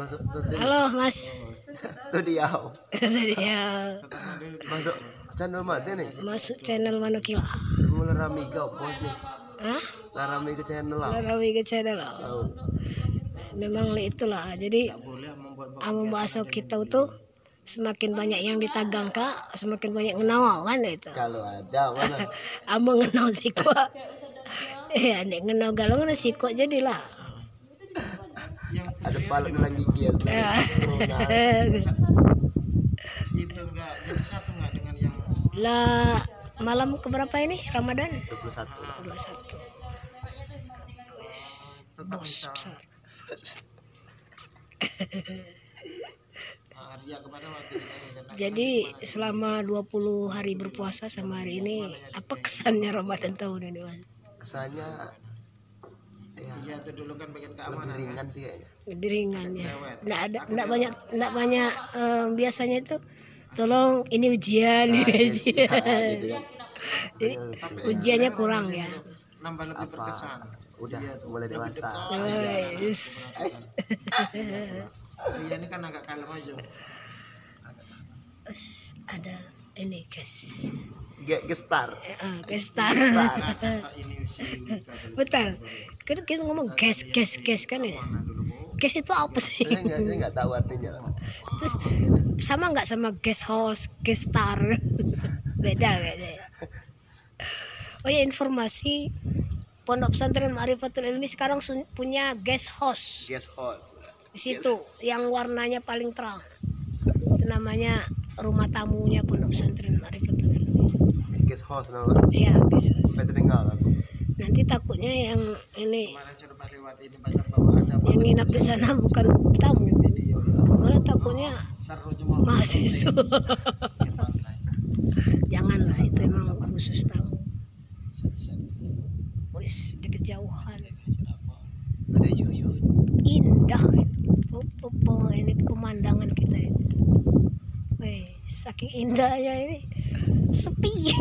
Masuk tuh tadi. Halo Mas. Tuh dia. Itu dia. Masuk channel mati nih. Masuk channel Manukila. Mulai rame ke bos nih. Hah? Rame ke channel lah. Rame ke channel. Tahu. Memang itulah. Jadi bahasa kita itu semakin banyak yang ditagang kak, semakin banyak ngenau kan itu. Kalau ada mana? Amo ngenau siko. Nek ngenau galong na siko jadilah. Ada paling lagi dia. Itu enggak jadi satu enggak dengan yang Lah malam keberapa ini Ramadan? 21. 21. Bos besar. Arya kemana waktu ditanya Jadi selama 20 hari berpuasa sama hari ini apa kesannya Ramadan tahun ini Mas? Kesannya ya iya itu dulu kan bagian lebih keamanan ringan sih kayaknya. Lebih ringannya. Nggak banyak biasanya itu tolong ini ujian, ini ujian. Gitu kan. Jadi ujiannya kurang ya. nambah lebih berkesan. Udah mulai dewasa. Guys. Iya ini kan agak kalem aja. Ada ini guys. Gestar. Gestar. Ini usia Betul. Kita ngomong gas kan ya. Gas itu apa sih? Saya nggak tahu artinya. Terus sama nggak sama guest host, guest star? Beda. Oh ya, informasi Pondok Pesantren Ma'rifatul Ilmi sekarang punya guest host. Guest host. Di situ yang warnanya paling terang. Itu namanya rumah tamunya Pondok Pesantren Ma'rifatul Ilmi. Guest host nama. Iya, guest host. Sampai terdengar aku. Nanti takutnya yang ini kemarin coba lewat ini pasar bawah ada yang nginap di sana bukan tamu. video Malah takutnya seru cuma mahasiswa. pinggir pantai. Janganlah, itu emang khusus tamu. Wis di kejauhan. Ada yuyun. Indah ini pemandangan kita ini. Wih, saking indahnya ini sepi.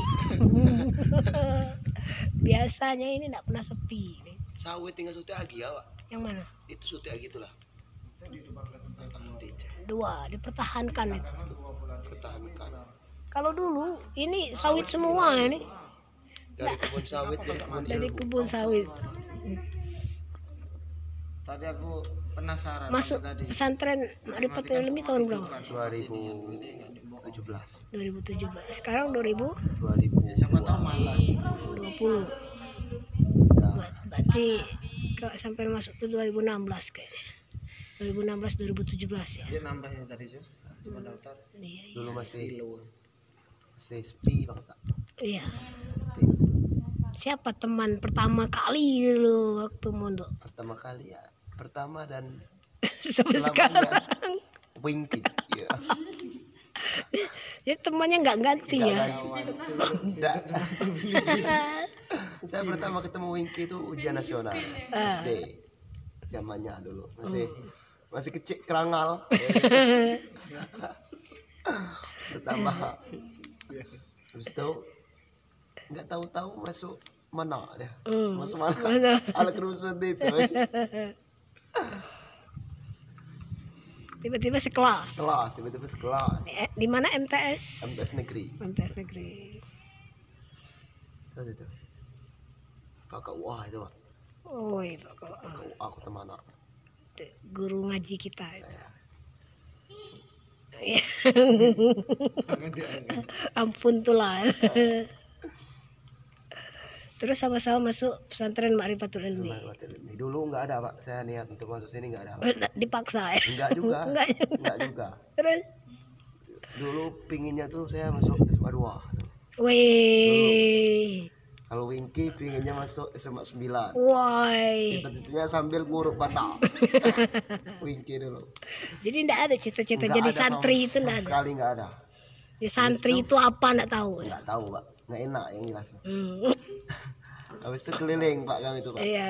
Biasanya ini tidak pernah sepi ini. Sawit tinggal suti lagi ya, Pak. Yang mana? Itu suti lagi itulah. Dua dipertahankan itu. Pertahankan. Kalau dulu ini sawit semua ini. Dari kebun sawit dari kebun Dari ilmu. kebun sawit. Tadi aku penasaran Masuk tadi pesantren Ma'rifatul Ilmi tahun berapa? 2017. 2017. Sekarang 2020. 2000. siapa tahu malas. Berarti kalau sampai masuk ke 2016 kayaknya. 2016 2017 ya. Dia nambahnya tadi Jun. Cuma daftar. Iya. Dulu masih sepi banget, Pak. Iya. Siapa teman pertama kali dulu waktu mondok? Pertama kali ya. Pertama dan Sampai sekarang. selamanya Winky. Ya. Jadi temannya nggak ganti ya. Tidak. Saya pertama ketemu Winky itu ujian nasional SD. Zamannya dulu masih kecil kerangal. Pertama. Terus itu nggak tahu masuk mana dia. Masuk mana? Alat kerusuhan itu. Tiba-tiba sekelas. Tiba-tiba sekelas. Di mana MTS? MTS negeri. MTS negeri. Seperti itu. Kakak wah itu, Pak. Oh iya, Pak. Aku teman aku. Guru ngaji kita itu. Ampun tuh lah. Terus sama-sama masuk pesantren Ma'rifatul Ilmi. Dulu nggak ada, Pak. Saya niat untuk masuk sini nggak ada, Pak. Dipaksa ya? Enggak juga. Enggak juga. Terus? Dulu pinginnya tuh saya masuk SMA 2. Wih. Kalau Winky pinginnya masuk SMA 9. Woi. Cita-citanya sambil nguruk Batak. Winky dulu. Jadi enggak ada cita-cita Nggak jadi ada santri itu enggak ada. Sekali nggak ada. Ya, santri itu apa enggak tahu. Nggak tahu, Pak. Nggak enak yang jelas. Habis itu keliling, Pak, kami itu, Pak. Iya.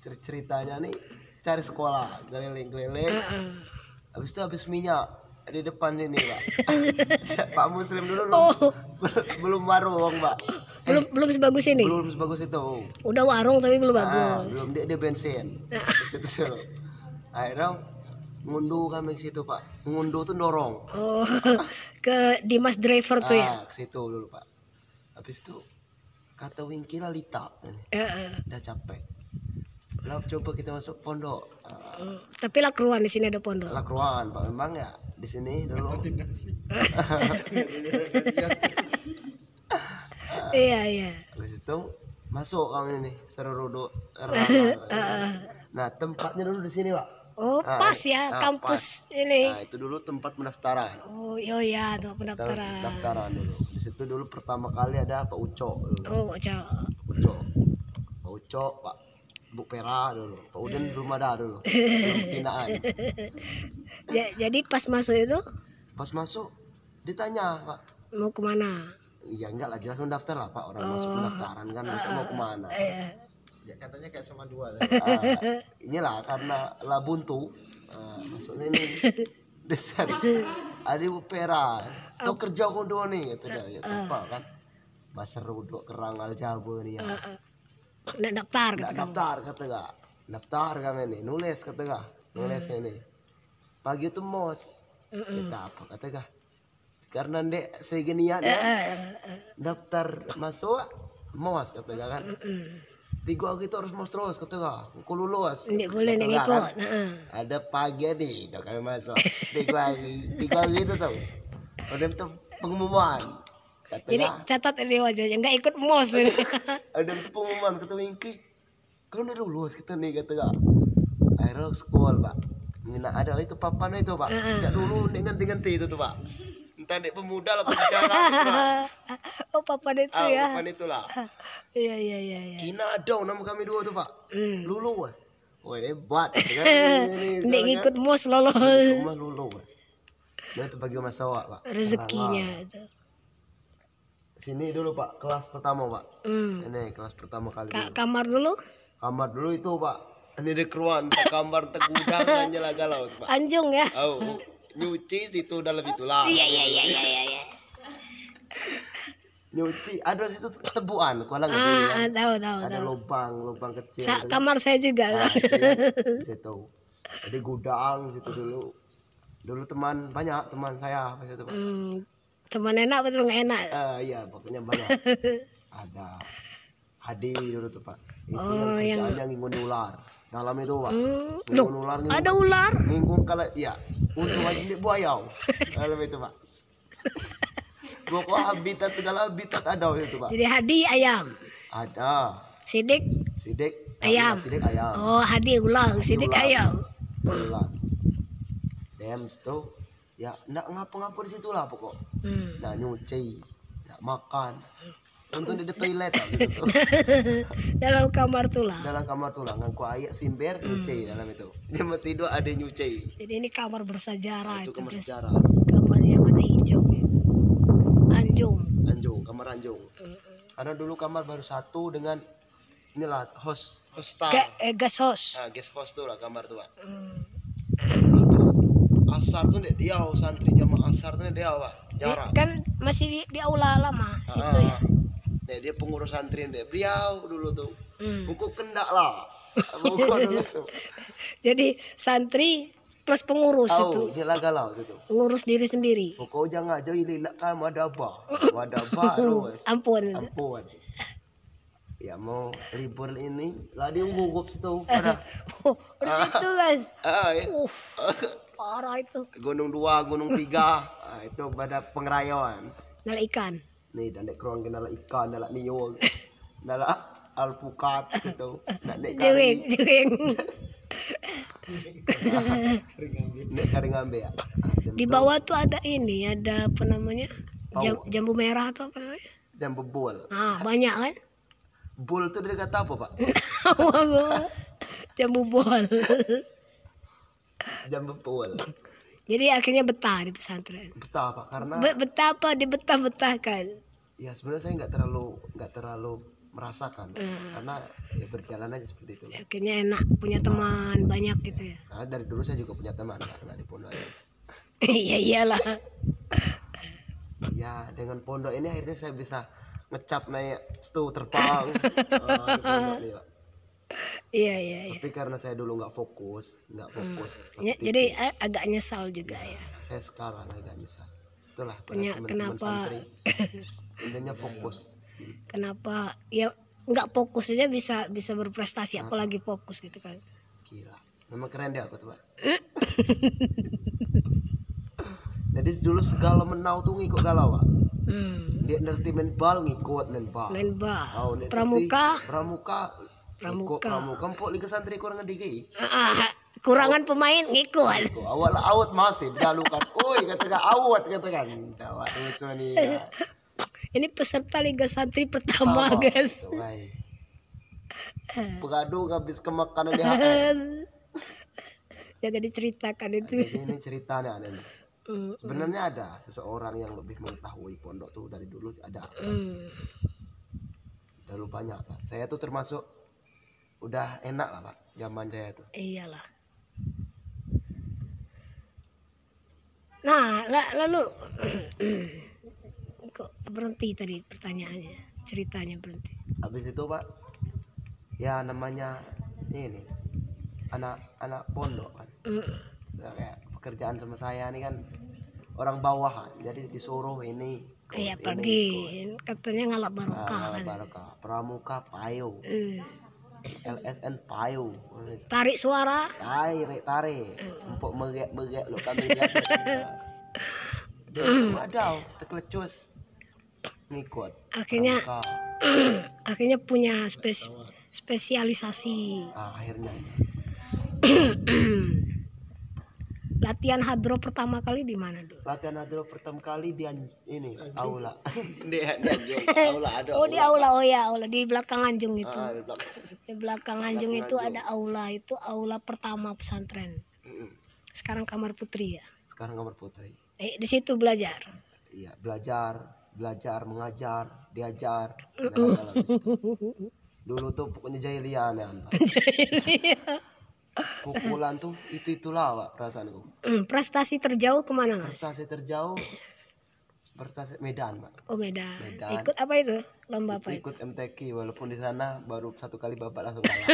Ceritanya nih cari sekolah, keliling. Habis itu habis minyak di depan sini, Pak. Pak Muslim dulu belum warung, Pak. Belum sebagus ini. Belum sebagus itu. Udah warung tapi belum bagus. Belum dia bensin. Terus itu akhirnya ngunduh kami ke situ pak. Ngunduh tuh dorong. Oh, ke Dimas driver tuh ya. Ke situ dulu pak. Habis itu kata Wingky lah Lita ini. Udah capek. Lah coba kita masuk pondok. Tapi lah keruan di sini ada pondok. Lah keruan pak, memang ya di sini dulu. Iya. Habis itu masuk kami nih Serurudo. Nah tempatnya dulu di sini pak. Oh, pas ya kampus ini. Nah itu dulu tempat pendaftaran. Oh iya tuh pendaftaran. Pendaftaran dulu. Di situ dulu pertama kali ada Pak Uco dulu. Oh, Cak. Pak Uco, Pak Bu Pera dulu. Pak Udin belum ada dulu. Belum tinaan. Jadi pas masuk itu Pas masuk ditanya Pak. mau kemana? Iya enggak lah jelas mendaftar lah Pak. Orang masuk pendaftaran kan masa mau kemana. Ya katanya kayak sama dua. Inilah karena lah buntu. Masuk ini. Desan. Ada Bu Pera. Tuh kerja kau dua nih kata dia. Ya apa kan. Bahasa Rudok Kerangal Jawa nih ya. Nak daftar Nggak kata kamu. daftar kata gak. Daftar kami nih. Nulis kata gak. Nulis ini. Pagi itu mos. Kita apa kata gak. Karena ndek seginian ya. Daftar masuk mos kata gak kan. Tiga gitu harus mos terus kata gak. Aku lulus. Nggak boleh Kata nih gak, ikut. kan. Ada pagi nih. Udah kami masuk. Tiga gitu tau. Udah itu pengumuman. Kata Jadi gak. catat ini wajahnya nggak ikut mos. Ada itu pengumuman kata Wingky. Kalau udah lulus kita nih kata gak. Akhirnya sekolah pak. Nah, ada itu papan itu pak. Cak dulu nih ganti-ganti itu tuh pak. Entah dek pemuda lah penjara. Oh papan itu ya. Papan itulah. Iya. Kina ada nama kami dua tuh pak. Lulus. Oh hebat. Kan? Nggak ikut mos lolos. Rumah lulus. Nah itu bagi Mas Awak pak. Rezekinya itu. Sini dulu pak. Kelas pertama pak. Ini kelas pertama kali dulu. Kamar dulu. Kamar dulu itu pak. Ini di keruan. Kamar tegudang dan nyala galau tuh pak. Anjung ya. Oh, nyuci situ dalam itulah. Iya. Nyuci ada situ tebuan kualang kan. Tahu. Ada lubang kecil. Kamar saya juga. Nah, itu ya, di situ. Jadi gudang situ dulu. Dulu banyak teman saya pas itu Pak. Teman enak betul nggak enak. Iya, pokoknya banyak. Ada Hadi dulu tuh Pak. Itu yang kerjaannya ngingun ular. Dalam itu Pak. Ngingun ular. Ada ular. Ngingun kalau ya untung aja ini buaya. Dalam itu Pak. Pokok segala habitat ada itu Pak. Jadi Hadi ayam. Ada. Sidik ayam. Sidik ayam. Oh Hadi ular. Sidik ular. ayam. Ular. Dems tuh ya nggak ngapa-ngapa di situ lah pokok. Nah nyuci, nggak makan. Untung di toilet gitu tuh. Dalam kamar tuh lah. Dalam kamar tuh lah ngangku ayak simber nyuci dalam itu. Dia mau tidur ada nyuci. Jadi ini kamar bersejarah Itu itu. kamar Guys. sejarah. Kamar yang ada hijau gitu. Anjung, kamar anjung. Karena dulu kamar baru satu dengan inilah hostar. Gas house. Nah, guest host tuh lah kamar tuh Pak. Dulu tuh asar tuh dia santri jamaah asar tuh dia Pak. Jarang. Kan masih di aula lama situ ya. Nah, dia pengurus santri dia. Beliau dulu tuh. Buku kendak lah. Buku dulu tuh. Jadi santri plus pengurus itu. Dia lah galau itu tuh. Ngurus diri sendiri. Pokok jangan jauh lilak kamu ada apa? Ada apa terus? Ampun. Ya mau libur ini lah dia gugup situ pada. Itu kan. Ya. Parah itu. Gunung 2, Gunung 3. Itu pada pengerayaan. Nala ikan. Nih dan dek keruang kenal ikan, nala niol. Nala alpukat gitu. Nek kari. Jering. Nek kari ngambil ya. Di bawah tuh ada ini, ada apa namanya? Jambu merah atau apa namanya? Jambu bol. Banyak kan? Bol itu dari kata apa, Pak? Jambu bol. Jambu bol. Jadi akhirnya betah di pesantren. Betah, Pak, karena Betah apa? Dibetah-betahkan. ya sebenarnya saya nggak terlalu merasakan karena ya berjalan aja seperti itu. Akhirnya enak punya teman banyak gitu ya. Nah, dari dulu saya juga punya teman nggak di pondok. Iya iyalah. Ya dengan pondok ini akhirnya saya bisa ngecap naik terbang. Di pondok nih, Pak. Iya, iya, iya. Tapi karena saya dulu nggak fokus Ya, jadi agak nyesal juga ya. saya sekarang agak nyesal. Itulah teman-teman Kenapa santri intinya fokus. kenapa ya nggak fokus aja bisa berprestasi, apalagi fokus gitu kan. Gila, memang keren deh aku tuh Pak. Jadi dulu segala menau tuh ngikut galau Pak. Dia ngerti main bal ngikut main bal. Main bal. Oh, ini Pramuka. ngikut pramuka empuk liga santri kurang ngedigi. Kurangan pemain ngikut. Awal awat masih berdalukan. Oi katakan awat katakan. Tawa lucu nih. Ya. Ini peserta Liga Santri pertama guys. Tuh, baik. Pegadu habis kemakan DHL. Jangan diceritakan itu. Ini ceritanya ada nih. Sebenarnya ada seseorang yang lebih mengetahui pondok tuh dari dulu ada. Dulu banyak Pak. Saya tuh termasuk udah enak lah Pak zaman saya tuh. Iyalah. Nah, lalu kok berhenti tadi pertanyaannya, ceritanya berhenti. Habis itu Pak, ya namanya ini anak pondok kan. Kayak pekerjaan sama saya nih kan orang bawahan, jadi disuruh ini. Iya pergi, katanya ngalap barokah kan. Barokah, pramuka payu, LSN payu, Tarik suara. tarik, empuk megek lo kami lihat. Dia ada terkelecus ngikut. Akhirnya Pramuka. akhirnya punya spesialisasi. Akhirnya Latihan hadro pertama kali di mana dulu? latihan hadro pertama kali di ini aula. Aula ada. Oh di aula, oh ya aula di belakang Anjung itu. Di belakang. Di belakang Anjung itu ada aula, itu aula pertama pesantren. Sekarang kamar putri ya. Sekarang kamar putri. Di situ belajar. Iya, belajar, mengajar, diajar, jalan-jalan di situ. Dulu tuh pokoknya jahilian Pak. Pukulan tuh itulah Pak perasaanku. Prestasi terjauh kemana Mas? Prestasi terjauh prestasi Medan Pak. Oh Medan. Medan. Ikut apa itu? Lomba apa itu? Ikut MTQ walaupun di sana baru 1 kali babak langsung kalah.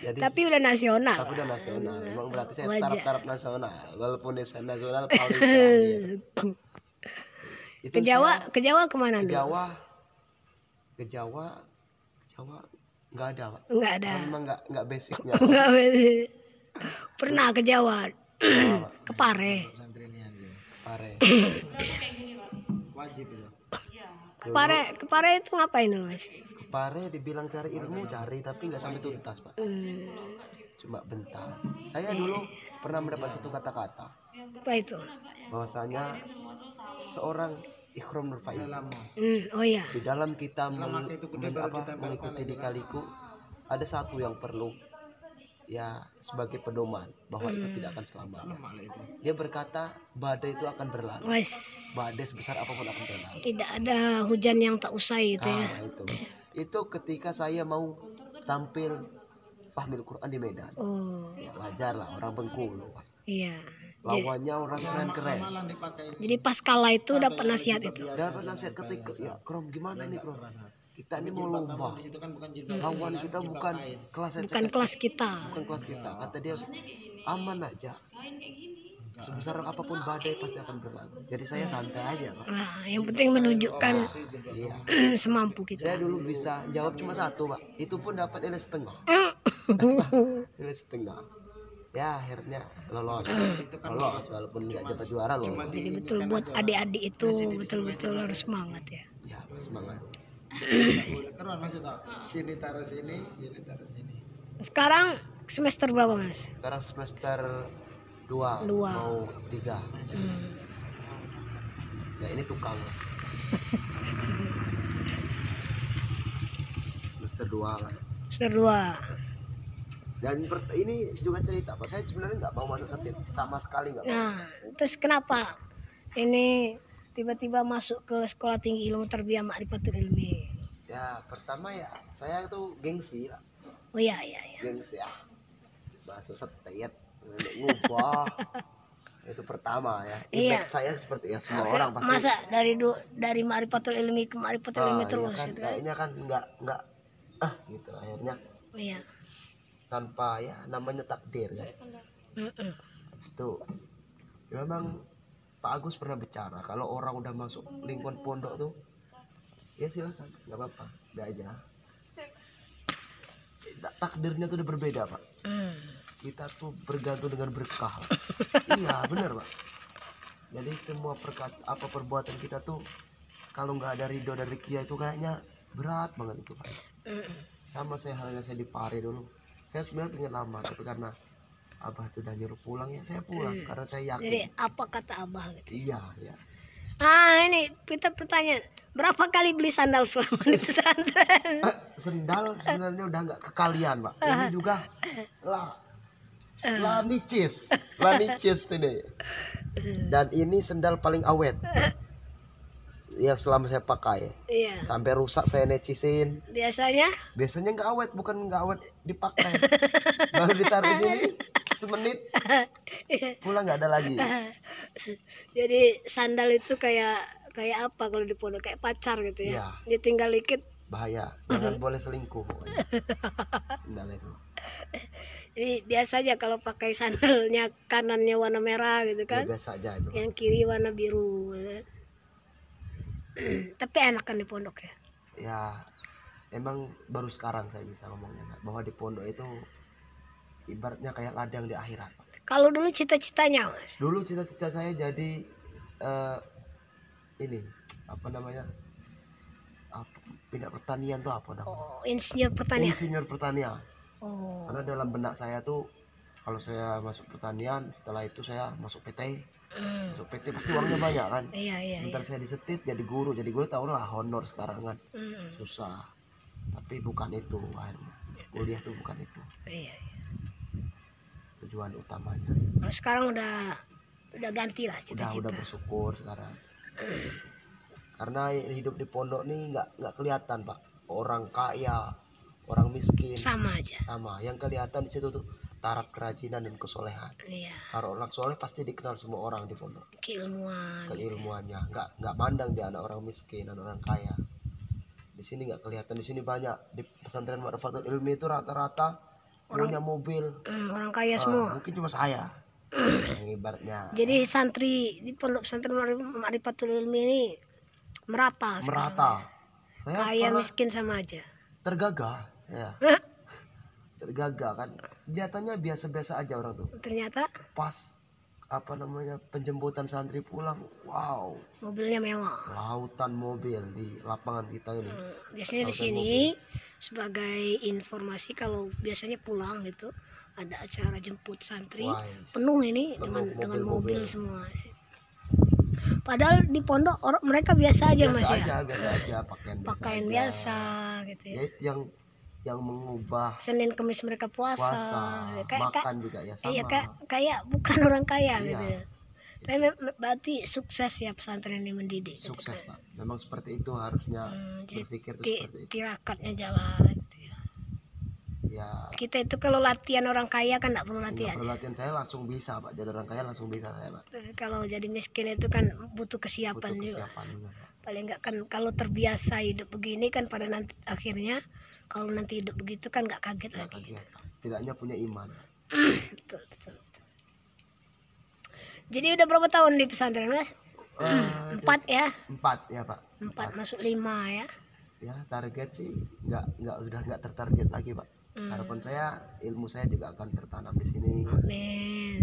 Jadi, Tapi udah nasional. tapi udah nasional. Memang berarti saya Wajar. taraf nasional. Walaupun di sana nasional paling terakhir. Itu Ke Jawa kemana ke dulu? Ke Jawa nggak ada Pak. Enggak ada. Memang nggak basicnya. Enggak pernah ke Jawa. Ke Pare. Pare. Wajib itu. Ke Pare itu ngapain dulu Mas? Pare dibilang cari ilmu cari tapi nggak sampai tuntas Pak. Cuma bentar. Saya dulu pernah mendapat satu kata-kata Apa itu? bahwasanya seorang Ikhram Nur Faiz Oh iya. di dalam kita mengikuti dikaliku ada satu yang perlu ya sebagai pedoman bahwa itu tidak akan selamanya. Dia berkata badai itu akan berlalu. Wes. Badai sebesar apapun akan berlalu. Tidak ada hujan yang tak usai itu ya. Itu ketika saya mau tampil Fahmil Quran di Medan. Oh Ya, wajar lah orang Bengkulu. iya. Lawannya orang keren-keren. Jadi pas kalah itu dapat nasihat itu. Dapat nasihat ketika ya Krom gimana nih Krom? Kita ini mau lomba. Lawan kita bukan kelas Bukan kelas kita. bukan kelas kita. Kata dia aman aja. Sebesar apapun badai pasti akan berlalu. Jadi saya santai aja Pak. Nah, yang penting menunjukkan Iya. semampu kita. Saya dulu bisa jawab cuma satu Pak. Itu pun dapat nilai setengah. Nilai setengah. Ya akhirnya lolos walaupun nggak dapat juara loh. Jadi betul buat adik-adik itu betul-betul harus semangat ya. Ya semangat. Keren maksudnya. Sini taruh sini, taruh sini. Sekarang semester berapa Mas? Sekarang semester 2 Dua. mau 3. Ya ini tukang. Semester 2 lah. Semester 2. Dan ini juga cerita Pak, saya sebenarnya nggak mau masuk setir sama sekali nggak mau. Nah, terus kenapa ini tiba-tiba masuk ke Sekolah Tinggi Ilmu Tarbiyah Ma'rifatul Ilmi? Ya pertama ya saya tuh gengsi lah, Oh iya. gengsi ya. Masuk setir, ngubah. Itu pertama ya. Iya. Impact saya seperti ya semua orang pasti. Masa dari Ma'rifatul Ilmi ke Ma'rifatul Ilmi terus kan, gitu kan? kayaknya kan nggak gitu akhirnya Iya. tanpa ya namanya takdir kan. Mm-mm. Habis itu ya memang Pak Agus pernah bicara kalau orang udah masuk lingkungan pondok tuh ya silakan nggak apa-apa udah aja. Takdirnya tuh udah berbeda Pak. Kita tuh bergantung dengan berkah. Iya benar Pak. Jadi semua perbuatan kita tuh kalau nggak ada ridho dari Kia itu kayaknya berat banget itu Pak. Sama saya halnya saya di Pare dulu. Saya sebenarnya pengen lama tapi karena Abah tuh udah nyuruh pulang ya saya pulang karena saya yakin. Jadi apa kata Abah gitu? Iya ya. Ini kita pertanyaan, berapa kali beli sandal selama di pesantren? Sendal sebenarnya udah nggak kekalian Pak. Ini juga lah nicis ini. Dan ini sendal paling awet yang selama saya pakai. Iya. Sampai rusak saya necisin. Biasanya nggak awet, bukan nggak awet dipakai. Baru ditaruh sini semenit pulang nggak ada lagi. Jadi sandal itu kayak apa kalau di pondok, kayak pacar gitu ya. Iya. Dia tinggal dikit. Bahaya, jangan boleh selingkuh pokoknya. Sandal itu. Jadi biasa aja kalau pakai sandalnya kanannya warna merah gitu Ya, kan. biasa aja itu. Yang kiri warna biru. Tapi enak kan di pondok ya. Ya emang baru sekarang saya bisa ngomongnya Pak, bahwa di pondok itu ibaratnya kayak ladang di akhirat Pak. Kalau dulu cita-citanya Mas? Dulu cita-cita saya jadi ini apa namanya bidang pertanian tuh apa namanya? Oh, insinyur pertanian. Insinyur pertanian. Oh. Karena dalam benak saya tuh kalau saya masuk pertanian setelah itu saya masuk PT. Masuk PT pasti uangnya banyak kan. Iya. Sebentar saya disetit jadi guru tau lah honor sekarang kan. Susah. Tapi bukan itu akhirnya. Kuliah tuh bukan itu Iya. tujuan utamanya. Kalau sekarang udah ganti lah cita-cita. Udah bersyukur sekarang. Karena hidup di pondok nih nggak kelihatan Pak. Orang kaya, orang miskin Sama aja. sama. Yang kelihatan di situ tuh taraf kerajinan dan kesolehan. Iya. Kalau orang soleh pasti dikenal semua orang di pondok. Keilmuan. Keilmuannya nggak mandang dia anak orang miskin dan orang kaya. Di sini nggak kelihatan. Di sini banyak di pesantren Ma'rifatul Ilmi itu rata-rata punya mobil. Orang kaya semua. Mungkin cuma saya yang ibaratnya Jadi santri di pondok pesantren Ma'rifatul Ilmi ini merata. merata. Saya Kaya pernah miskin sama aja. tergagah ya. Tergagah kan. Kelihatannya biasa-biasa aja orang tuh. Ternyata Pas apa namanya penjemputan santri pulang, wow, mobilnya mewah. lautan mobil di lapangan kita ini. Biasanya di sini sebagai informasi kalau biasanya pulang gitu ada acara jemput santri, Wah, penuh ini penuh dengan mobil-mobil. mobil semua. Padahal di pondok mereka biasa aja Mas ya. Biasa aja Pakaian aja. biasa gitu ya. Ya itu yang mengubah Senin Kamis mereka puasa. makan juga ya sama. Iya kayak bukan orang kaya Iya. gitu ya. Tapi berarti sukses ya pesantren ini mendidik. gitu Sukses kan. Pak. Memang seperti itu harusnya Jadi berpikir tuh seperti itu. tirakatnya jalan gitu ya. Ya Kita itu kalau latihan orang kaya kan nggak perlu tinggal latihan. perlatihan saya langsung bisa Pak. Jadi orang kaya langsung bisa saya Pak. Tapi kalau jadi miskin itu kan butuh kesiapan Butuh juga. kesiapan juga, Pak. Paling nggak kan kalau terbiasa hidup begini kan pada nanti akhirnya kalau nanti hidup begitu kan nggak kaget Nggak lagi. kaget, Pak. Setidaknya punya iman. Betul. Jadi udah berapa tahun di pesantren Mas? 4 ya? 4 ya Pak. 4 masuk 5 ya. Ya target sih udah nggak tertarget lagi Pak. Harapan saya ilmu saya juga akan tertanam di sini. Amin.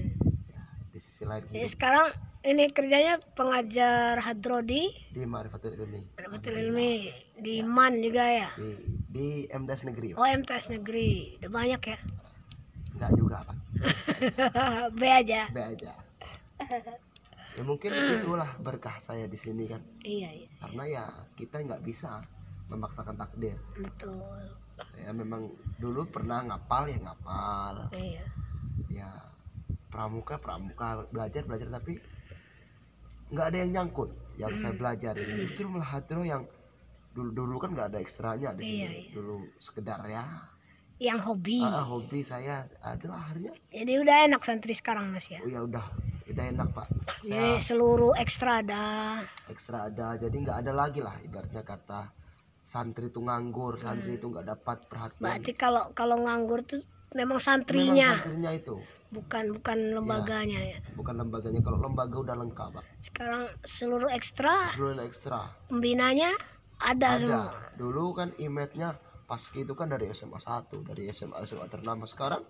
Ya, di sisi lain Jadi sekarang ini kerjanya pengajar hadrodi di Ma'rifatul Ilmi Ma'rifatul Ilmi di MAN juga ya. di MTS negeri Pak. Oh MTS negeri udah banyak ya. Enggak juga Pak. B aja. B aja. Ya mungkin itulah berkah saya di sini kan. Iya. Karena ya kita nggak bisa memaksakan takdir. Betul. Ya memang dulu pernah ngapal ya ngapal. Iya. Ya pramuka belajar tapi nggak ada yang nyangkut yang saya belajar ini. Justru malah hadro yang dulu kan nggak ada ekstranya di sini. Iya. Dulu sekedar ya Yang hobi. hobi saya itu akhirnya Jadi udah enak santri sekarang Mas ya. oh ya udah enak Pak. Jadi seluruh ekstra ada. Ekstra ada jadi nggak ada lagi lah ibaratnya kata santri itu nganggur, santri itu nggak dapat perhatian. Berarti kalau nganggur tuh memang Memang santrinya, santrinya itu, bukan lembaganya ya. bukan lembaganya. Kalau lembaga udah lengkap, Pak. Sekarang seluruh ekstra Seluruh ekstra pembinanya ada semua. Dulu kan image-nya Paski itu kan dari SMA 1, dari SMA ternama. Sekarang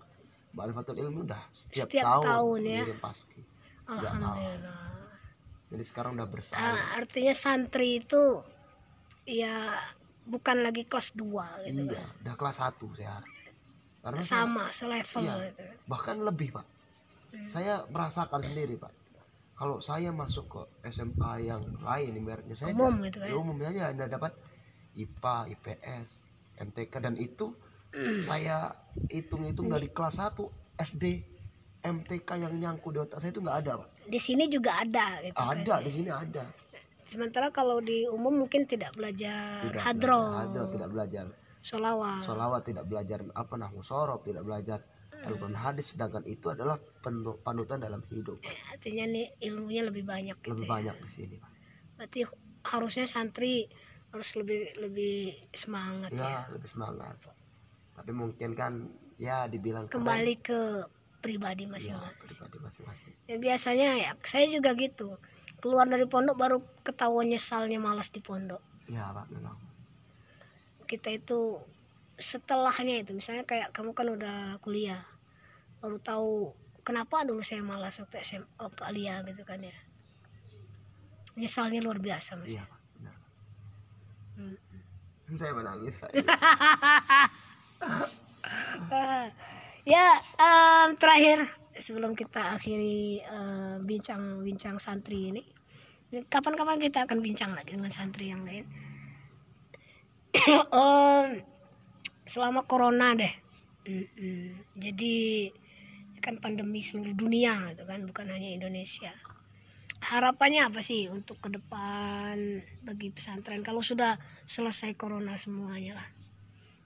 Ma'rifatul Ilmi udah setiap tahun ya. ngirim Paski. Alhamdulillah. Jadi sekarang udah bersaing. Artinya santri itu ya bukan lagi kelas 2 gitu. Iya, udah kelas 1 saya harap. Karena Sama selevel iya, gitu. bahkan lebih, Pak. Saya merasakan sendiri, Pak. Kalau saya masuk ke SMA yang lain, ibaratnya saya Umum gitu kan. ya umumnya aja Anda dapat IPA, IPS, MTK, dan itu saya hitung-hitung dari kelas 1 SD, MTK yang nyangkut di otak saya itu nggak ada, Pak. Di sini juga ada gitu kan. Ada di sini ada. Sementara kalau di umum mungkin tidak belajar Tidak hadro, belajar hadro, tidak belajar sholawat. sholawat, tidak belajar nahwu sorof, tidak belajar Al-Quran hadis, sedangkan itu adalah panutan dalam hidup, Pak. Artinya nih ilmunya lebih banyak gitu. Lebih Ya. banyak di sini, Pak. Berarti harusnya santri harus lebih semangat ya. Ya, lebih semangat. Tapi mungkin kan ya dibilang keren, Kembali ke pribadi ya, masing-masing. pribadi masing-masing. Ya, biasanya ya saya juga gitu. Keluar dari pondok baru ketahuan nyesalnya malas di pondok. Ya, Pak, memang. Kita itu setelahnya itu misalnya kayak kamu kan udah kuliah baru tahu kenapa dulu saya malas waktu waktu aliyah gitu kan ya. Nyesalnya luar biasa Mas. Iya, Pak, benar. Saya menangis, Pak. Ya, terakhir sebelum kita akhiri bincang-bincang santri ini, kapan-kapan kita akan bincang lagi dengan santri yang lain. Selama corona deh. Jadi kan pandemi seluruh dunia gitu kan, bukan hanya Indonesia. Harapannya apa sih untuk ke depan bagi pesantren kalau sudah selesai corona semuanya lah?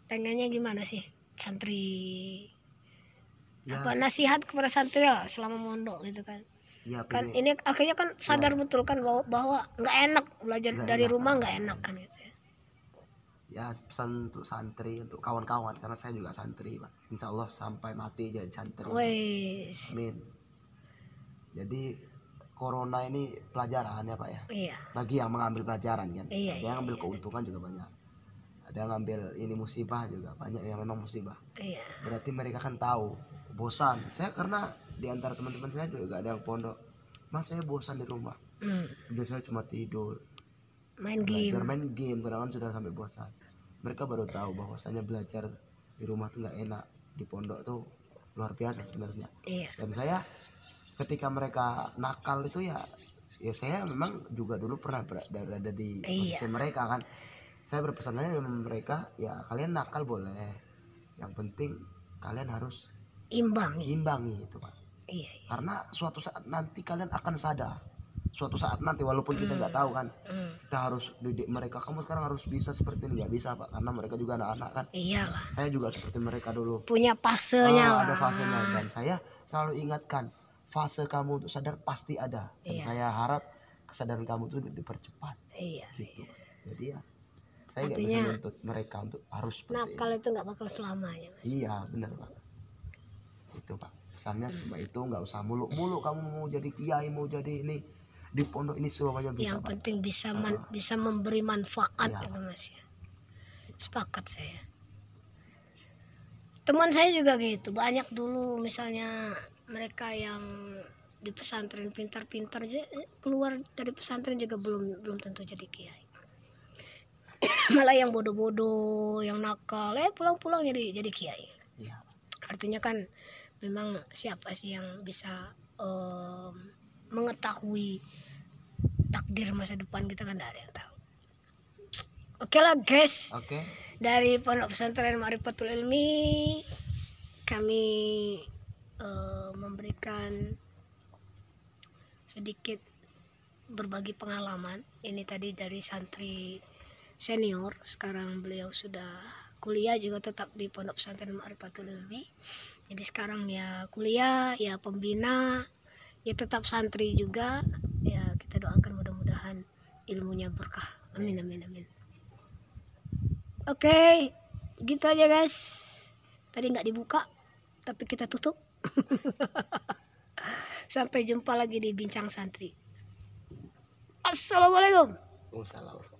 Pengennya gimana sih santri? Ya, Apa nasihat kepada santri lah selama mondok gitu kan? ya, Kan pengen- ini akhirnya kan sadar betul kan bahwa nggak enak belajar Nggak dari enak, rumah, nggak enak kan gitu ya. ya pesan untuk santri, untuk kawan-kawan, karena saya juga santri, Pak. Insya Allah sampai mati jadi santri. Wes, Amin. Jadi corona ini pelajaran ya, Pak ya. iya, Bagi yang mengambil pelajaran kan. Iya, Ada yang ngambil keuntungan juga banyak. Ada yang ngambil ini musibah juga banyak, yang memang musibah. iya, Berarti mereka kan tahu bosan. Saya karena di antara teman-teman saya juga ada yang pondok. Mas, saya bosan di rumah. Udah saya cuma tidur, main game, belajar main game, kadang-kadang sudah sampai bosan. Mereka baru tahu bahwasanya belajar di rumah tuh nggak enak, di pondok tuh luar biasa sebenarnya. iya, Dan saya ketika mereka nakal itu ya saya memang juga dulu pernah berada di posisi mereka kan. Saya berpesannya dengan mereka, ya kalian nakal boleh, yang penting kalian harus imbangi, imbangi itu, Pak. iya, Karena suatu saat nanti kalian akan sadar. Suatu saat nanti walaupun kita nggak tahu kan, kita harus didik mereka, kamu sekarang harus bisa seperti ini. Nggak bisa, Pak, karena mereka juga anak-anak kan. iyalah, Saya juga seperti mereka dulu. punya fasenya lah. Ada fasenya, dan saya selalu ingatkan, fase kamu untuk sadar pasti ada. Dan saya harap kesadaran kamu itu dipercepat Iya, gitu. Jadi ya saya nggak bisa Artinya, menuntut mereka untuk harus seperti nakal itu nggak bakal selamanya Mas. ini. Iya, benar, Pak. Itu, Pak, pesannya cuma itu. Nggak usah muluk-muluk kamu mau jadi kiai, mau jadi ini di pondok ini semuanya bisa, Yang Pak. penting bisa memberi manfaat Iya, gitu Mas ya. Sepakat saya. Teman saya juga gitu, banyak dulu misalnya mereka yang di pesantren pintar-pintar aja keluar dari pesantren juga belum tentu jadi kiai. Malah yang bodoh-bodoh, yang nakal, pulang-pulang jadi kiai. Iya. Artinya kan memang siapa sih yang bisa mengetahui takdir masa depan kita, kan nggak ada yang tahu. Oke lah guys, Oke. dari Pondok Pesantren Ma'rifatul Ilmi kami memberikan sedikit berbagi pengalaman. Ini tadi dari santri senior, sekarang beliau sudah kuliah juga tetap di Pondok Pesantren Ma'rifatul Ilmi. Jadi sekarang ya kuliah, ya pembina, ya tetap santri juga. Ya kita doakan mudah-mudahan ilmunya berkah. Amin amin amin. Oke, gitu aja guys. Tadi nggak dibuka, tapi kita tutup. Sampai jumpa lagi di Bincang Santri. Assalamualaikum. Waalaikumsalam.